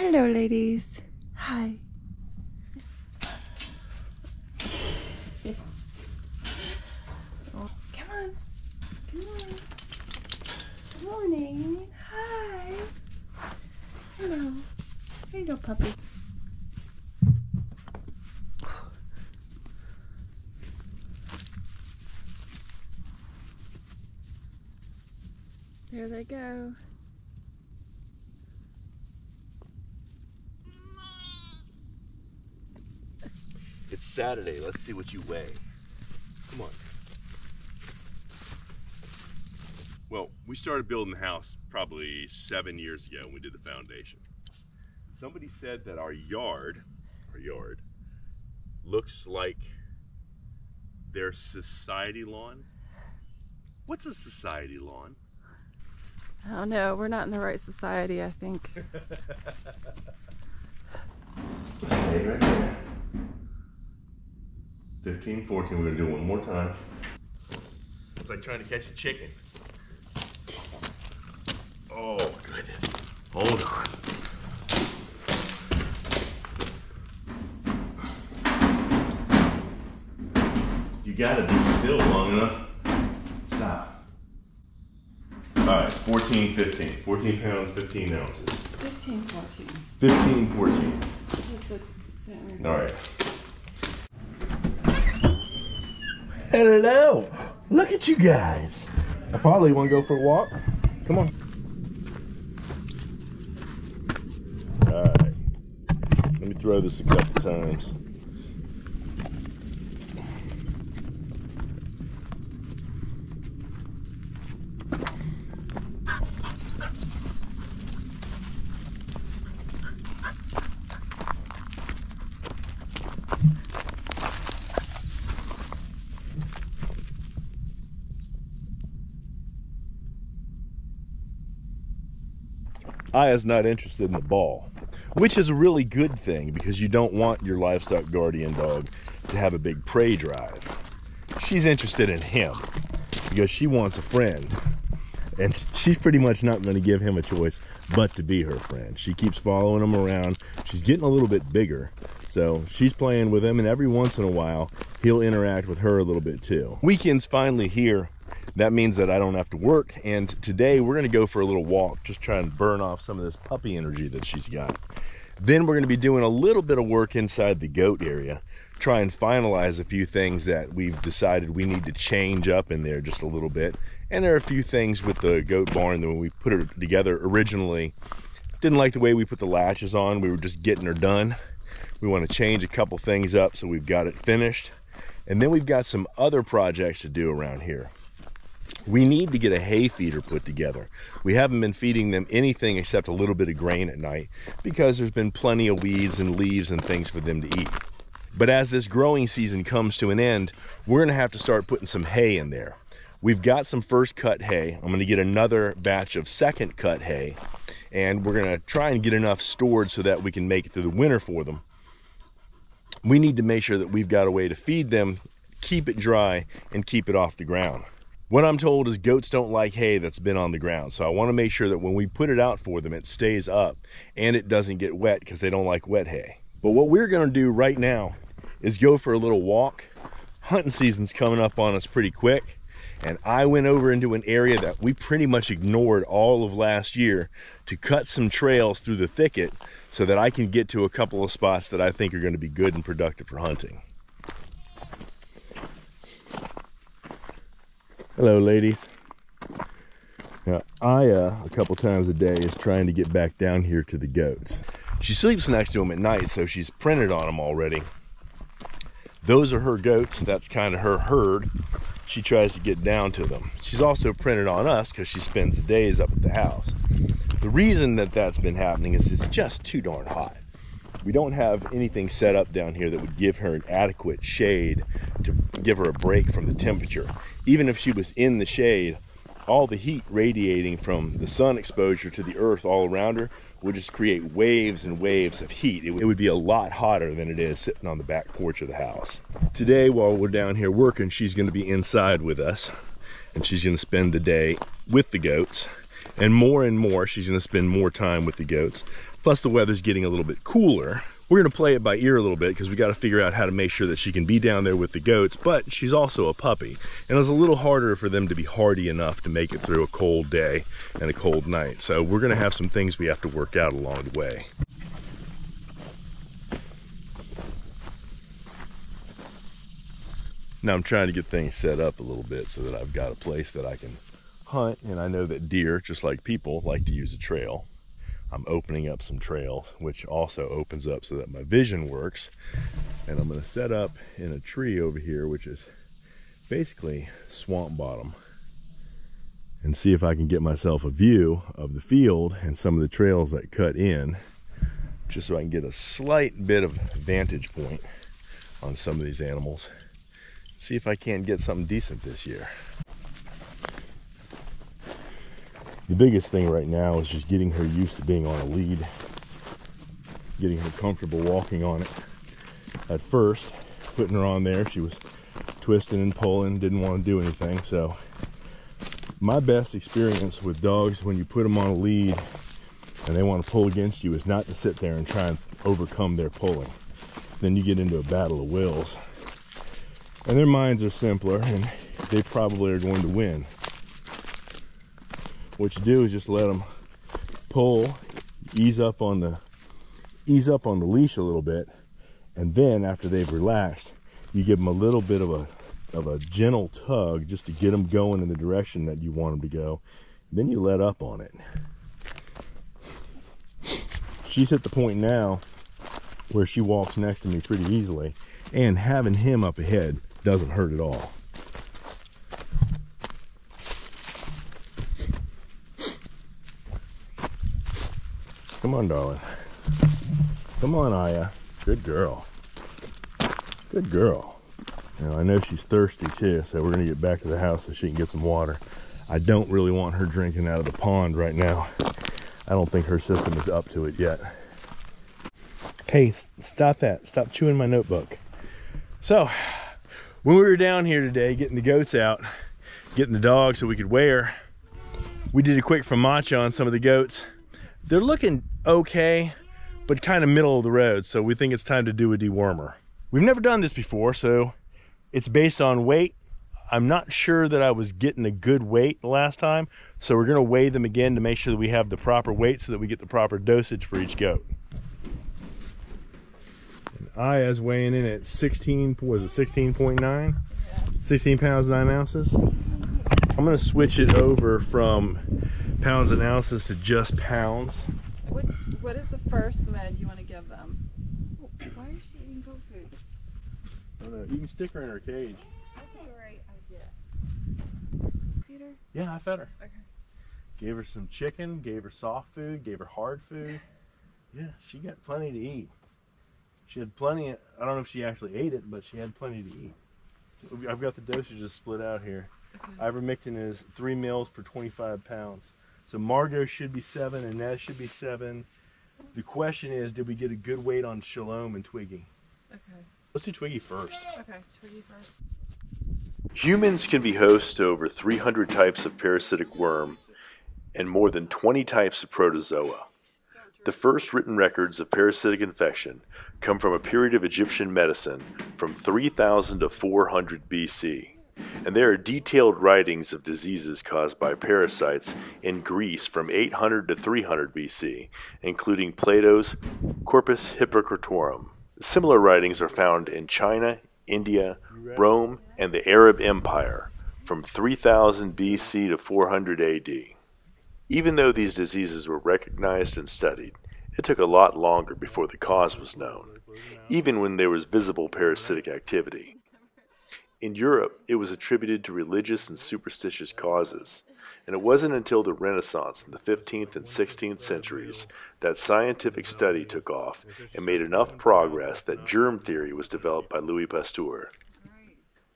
Hello, ladies. Hi. Oh, come on. Come on. Good morning. Hi. Hello. Hello, puppy. There they go. It's Saturday. Let's see what you weigh. Come on. Well, we started building the house probably 7 years ago when we did the foundation. Somebody said that our yard looks like their society lawn. What's a society lawn? I don't know. We're not in the right society, I think. Stay right there. 15, 14, we're gonna do it one more time. It's like trying to catch a chicken. Oh, goodness. Hold on. You gotta be still long enough. Stop. All right, 14, 15. 14 pounds, 15 ounces. 15, 14. 15, 14. All right. Hello! Look at you guys! Apollo, you want to go for a walk? Come on. Alright. Let me throw this a couple times. Aya's not interested in the ball, which is a really good thing because you don't want your livestock guardian dog to have a big prey drive. She's interested in him because she wants a friend, and she's pretty much not going to give him a choice but to be her friend. She keeps following him around. She's getting a little bit bigger, so she's playing with him, and every once in a while he'll interact with her a little bit too. Weekend's finally here. That means that I don't have to work, and today we're going to go for a little walk, just try and burn off some of this puppy energy that she's got. Then we're going to be doing a little bit of work inside the goat area, try and finalize a few things that we've decided we need to change up in there just a little bit. And there are a few things with the goat barn that when we put it together originally, didn't like the way we put the latches on. We were just getting her done. We want to change a couple things up so we've got it finished. And then we've got some other projects to do around here. We need to get a hay feeder put together. We haven't been feeding them anything except a little bit of grain at night because there's been plenty of weeds and leaves and things for them to eat. But as this growing season comes to an end, we're gonna have to start putting some hay in there. We've got some first cut hay. I'm gonna get another batch of second cut hay, and we're gonna try and get enough stored so that we can make it through the winter for them. We need to make sure that we've got a way to feed them, keep it dry, and keep it off the ground. What I'm told is goats don't like hay that's been on the ground, so I want to make sure that when we put it out for them, it stays up and it doesn't get wet because they don't like wet hay. But what we're going to do right now is go for a little walk. Hunting season's coming up on us pretty quick, and I went over into an area that we pretty much ignored all of last year to cut some trails through the thicket so that I can get to a couple of spots that I think are going to be good and productive for hunting. Hello, ladies. Now, Aya, a couple times a day, is trying to get back down here to the goats. She sleeps next to them at night, so she's printed on them already. Those are her goats. That's kind of her herd. She tries to get down to them. She's also printed on us because she spends the days up at the house. The reason that that's been happening is it's just too darn hot. We don't have anything set up down here that would give her an adequate shade to give her a break from the temperature. Even if she was in the shade, all the heat radiating from the sun exposure to the earth all around her would just create waves and waves of heat. It would be a lot hotter than it is sitting on the back porch of the house. Today, while we're down here working, she's going to be inside with us, and she's going to spend the day with the goats. And more she's going to spend more time with the goats. Plus the weather's getting a little bit cooler. We're gonna play it by ear a little bit because we gotta figure out how to make sure that she can be down there with the goats, but she's also a puppy. And it's a little harder for them to be hardy enough to make it through a cold day and a cold night. So we're gonna have some things we have to work out along the way. Now I'm trying to get things set up a little bit so that I've got a place that I can hunt, and I know that deer, just like people, like to use a trail. I'm opening up some trails, which also opens up so that my vision works. And I'm gonna set up in a tree over here, which is basically swamp bottom, and see if I can get myself a view of the field and some of the trails that cut in, just so I can get a slight bit of vantage point on some of these animals. See if I can't get something decent this year. The biggest thing right now is just getting her used to being on a lead, getting her comfortable walking on it. At first, putting her on there, she was twisting and pulling, didn't want to do anything. So my best experience with dogs when you put them on a lead and they want to pull against you is not to sit there and try and overcome their pulling. Then you get into a battle of wills. And their minds are simpler, and they probably are going to win. What you do is just let them pull, ease up on the leash a little bit, and then after they've relaxed, you give them a little bit of a gentle tug just to get them going in the direction that you want them to go. Then you let up on it. She's at the point now where she walks next to me pretty easily, and having him up ahead doesn't hurt at all. Come on, darling. Come on, Aya. Good girl. Good girl. Now, I know she's thirsty too, so we're gonna get back to the house so she can get some water. I don't really want her drinking out of the pond right now. I don't think her system is up to it yet. Hey, stop that. Stop chewing my notebook. So, when we were down here today getting the goats out, getting the dogs so we could weigh her, we did a quick famacha on some of the goats. They're looking okay, but kind of middle of the road, so we think it's time to do a dewormer. We've never done this before, so it's based on weight. I'm not sure that I was getting a good weight the last time, so we're gonna weigh them again to make sure that we have the proper weight so that we get the proper dosage for each goat. Aya's weighing in at 16, was it 16.9? Yeah. 16 pounds, 9 ounces. I'm gonna switch it over from pounds and ounces to just pounds. What is the first med you want to give them? Why is she eating goat food? I don't know, you can stick her in her cage. That's a great idea. Feed her? Yeah, I fed her. Okay. Gave her some chicken, gave her soft food, gave her hard food. Yeah, she got plenty to eat. She had plenty, I don't know if she actually ate it, but she had plenty to eat. I've got the dosages split out here. Okay. Ivermectin is 3 mils per 25 pounds. So Margot should be 7 and Nez should be 7. The question is, did we get a good weight on Shalom and Twiggy? Okay. Let's do Twiggy first. Okay, Twiggy first. Humans can be host to over 300 types of parasitic worm and more than 20 types of protozoa. The first written records of parasitic infection come from a period of Egyptian medicine from 3000 to 400 BC. And there are detailed writings of diseases caused by parasites in Greece from 800 to 300 BC, including Plato's Corpus Hippocratorum. Similar writings are found in China, India, Rome, and the Arab Empire from 3000 BC to 400 AD. Even though these diseases were recognized and studied, it took a lot longer before the cause was known, even when there was visible parasitic activity. In Europe, it was attributed to religious and superstitious causes, and it wasn't until the Renaissance in the 15th and 16th centuries that scientific study took off and made enough progress that germ theory was developed by Louis Pasteur.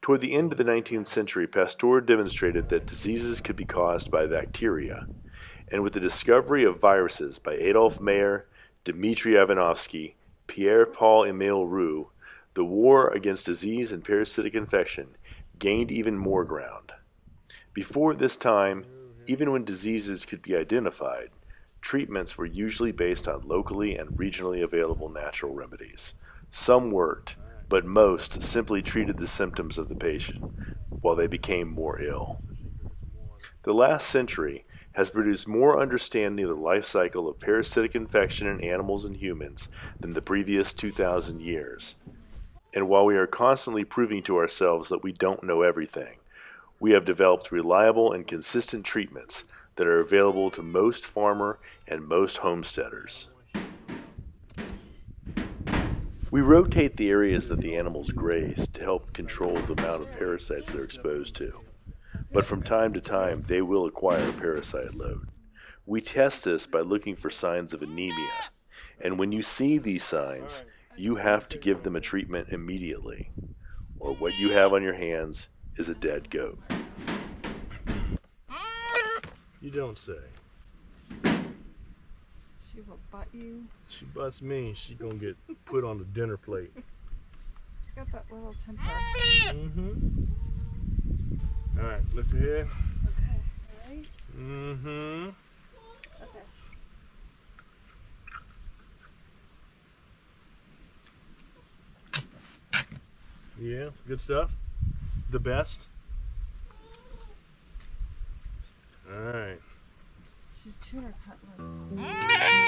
Toward the end of the 19th century, Pasteur demonstrated that diseases could be caused by bacteria, and with the discovery of viruses by Adolf Meyer, Dmitry Ivanovsky, Pierre-Paul-Émile Roux, the war against disease and parasitic infection gained even more ground. Before this time, even when diseases could be identified, treatments were usually based on locally and regionally available natural remedies. Some worked, but most simply treated the symptoms of the patient while they became more ill. The last century has produced more understanding of the life cycle of parasitic infection in animals and humans than the previous 2,000 years. And while we are constantly proving to ourselves that we don't know everything, we have developed reliable and consistent treatments that are available to most farmer and most homesteaders. We rotate the areas that the animals graze to help control the amount of parasites they're exposed to. But from time to time, they will acquire a parasite load. We test this by looking for signs of anemia, and when you see these signs, you have to give them a treatment immediately, or what you have on your hands is a dead goat. You don't say. She will butt you. She busts me, she gonna get put on the dinner plate. It's got that little temper. Mm-hmm. Alright, lift your head. Okay, alright. Mm-hmm. Okay. Yeah, good stuff. The best. Alright. She's chewing her cutlass.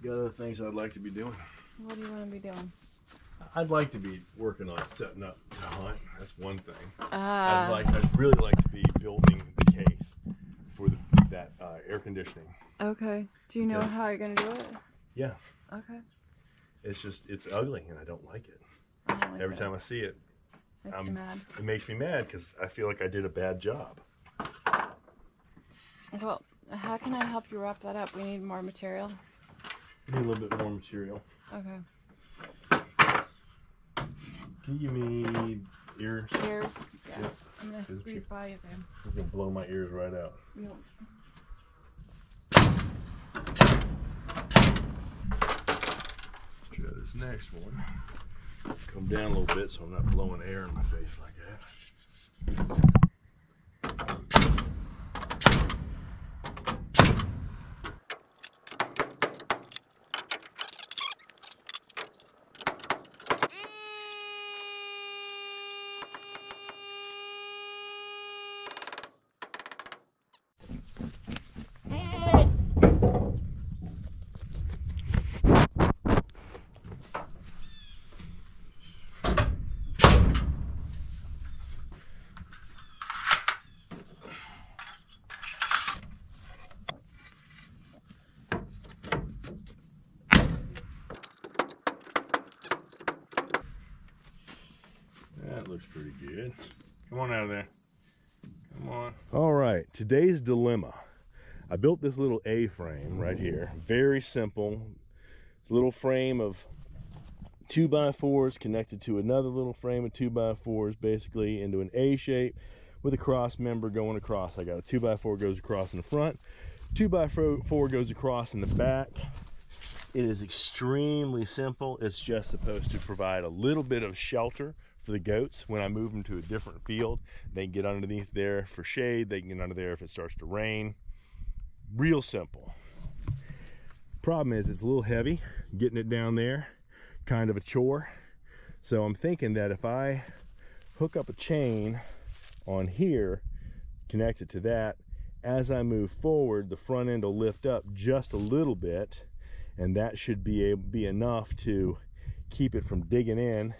Got other things I'd like to be doing. What do you want to be doing? I'd like to be working on setting up to hunt. That's one thing. Ah. I'd really like to be building the case for that air conditioning. Okay. Do you know Because- how you're going to do it? Yeah. Okay. It's ugly and I don't like it. I don't like Every it. time I see it, Makes you mad. it makes me mad because I feel like I did a bad job. Well, how can I help you wrap that up? We need more material. I need a little bit more material. Okay. Can you give me ears? Ears? Yeah. Yep. I'm going to Here's squeeze your- by you then. It's gonna blow my ears right out. You won't. Let's try this next one. Come down a little bit so I'm not blowing air in my face like that. That looks pretty good. Come on out of there. Come on. All right, today's dilemma. I built this little A-frame right here. Very simple. It's a little frame of 2x4s connected to another little frame of 2x4s, basically into an A shape with a cross member going across. I got a 2x4 goes across in the front, 2x4 goes across in the back. It is extremely simple. It's just supposed to provide a little bit of shelter for the goats when I move them to a different field. They can get underneath there for shade. They can get under there if it starts to rain. Real simple. Problem is it's a little heavy getting it down there, kind of a chore. So I'm thinking that if I hook up a chain on here, connect it to that, as I move forward, the front end will lift up just a little bit, and that should be enough to keep it from digging in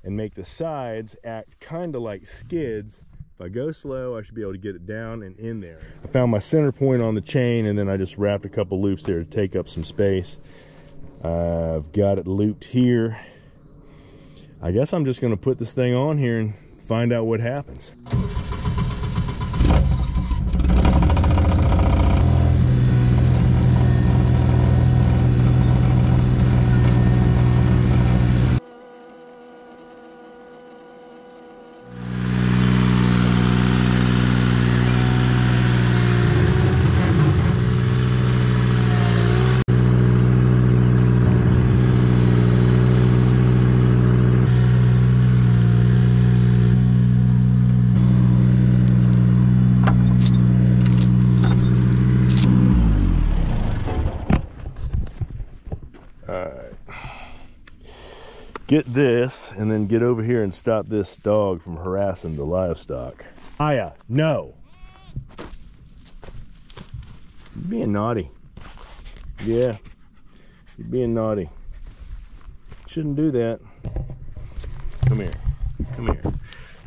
and make the sides act kind of like skids. If I go slow, I should be able to get it down and in there. I found my center point on the chain, and then I just wrapped a couple loops there to take up some space. I've got it looped here. I guess I'm just gonna put this thing on here and find out what happens. Get this and then get over here and stop this dog from harassing the livestock. Aya, no. You're being naughty. Yeah, you're being naughty. Shouldn't do that. Come here, come here.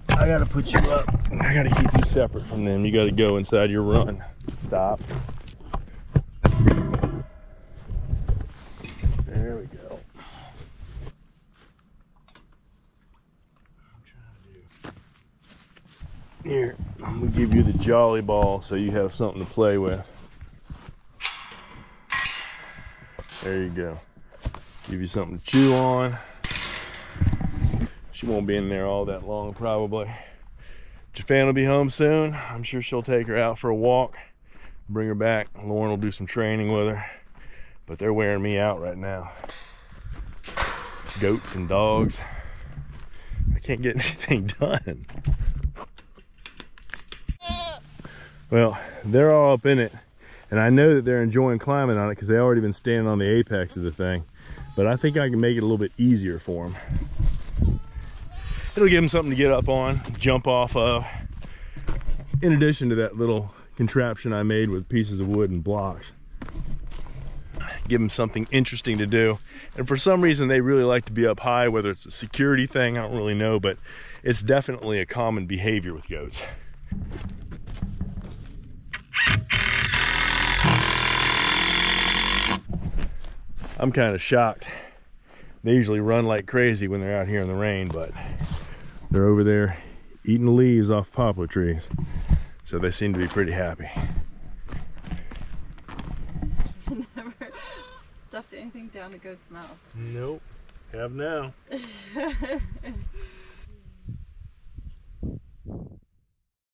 I gotta put you up. I gotta keep you separate from them. You gotta go inside your run. Stop. There we go. Here, I'm gonna give you the jolly ball so you have something to play with. There you go. Give you something to chew on. She won't be in there all that long, probably. Jafan will be home soon. I'm sure she'll take her out for a walk, bring her back. Lauren will do some training with her, but they're wearing me out right now. Goats and dogs. I can't get anything done. Well, they're all up in it, and I know that they're enjoying climbing on it because they've already been standing on the apex of the thing. But I think I can make it a little bit easier for them. It'll give them something to get up on, jump off of, in addition to that little contraption I made with pieces of wood and blocks. Give them something interesting to do. And for some reason, they really like to be up high, whether it's a security thing, I don't really know, but it's definitely a common behavior with goats. I'm kind of shocked. They usually run like crazy when they're out here in the rain, but they're over there eating the leaves off poplar trees. So they seem to be pretty happy. Never stuffed anything down a goat's mouth. Nope. Have now.